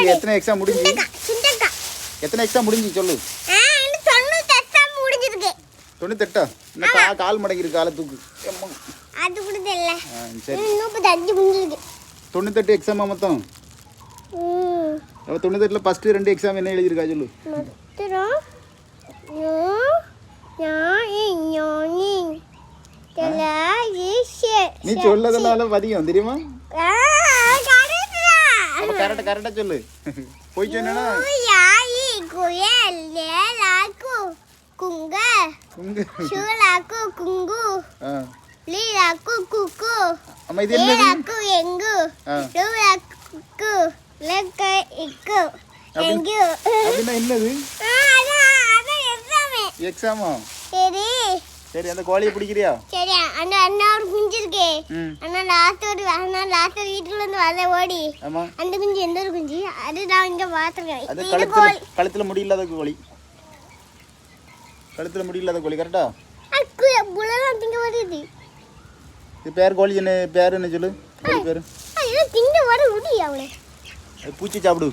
இது எத்தனை எக்ஸாம் முடிஞ்சு? எத்தனை எக்ஸாம் முடிஞ்சு சொல்லு. 98 இன்னும் கால் மடங்கிருக்கு காலை தூக்கு. அது கூட தெரியல. சரி 35 முடிஞ்சிருக்கு. 98 எக்ஸாமா மொத்தம்? 98ல ஃபர்ஸ்ட் 2 எக்ஸாம் என்ன எழுதிருக்கா சொல்லு. மொத்தம் நீ சொல்லதனால பதியம் தெரியுமா? அப்ப கரெக்டா சொல்லு. போய் சொன்னா குங்க ஷூலாக்கு குங்கு லீலாக்கு குக்கு அம்மா இது என்னது? லேலாக்கு எங்கு லூலாக்கு லக்க இக்கு எங்கு அப்படினா என்னது? அதான் எக்ஸாமா? சரி அந்த கோழியை பிடிக்கிறியா? சரி அண்ணா ஒரு குஞ்சு இருக்கு. அண்ணா லாஸ்ட் வீட்டுல இருந்து வர ஓடி. ஆமா அந்த குஞ்சு எந்த ஒரு குஞ்சு? அது நான் இங்க பாத்துறேன். அது கழுத்துல முடியில்லாத கோழி. கழுத்துல முடியில்லாத கோழி கரெக்ட்டா? அக்கு புலலாம் திங்க வருது. இது பேர் கோழி என்ன பேர் என்ன சொல்லு? கோழி பேர். ஐயோ திங்க வர முடியா அவளே. பூச்சி சாப்பிடு.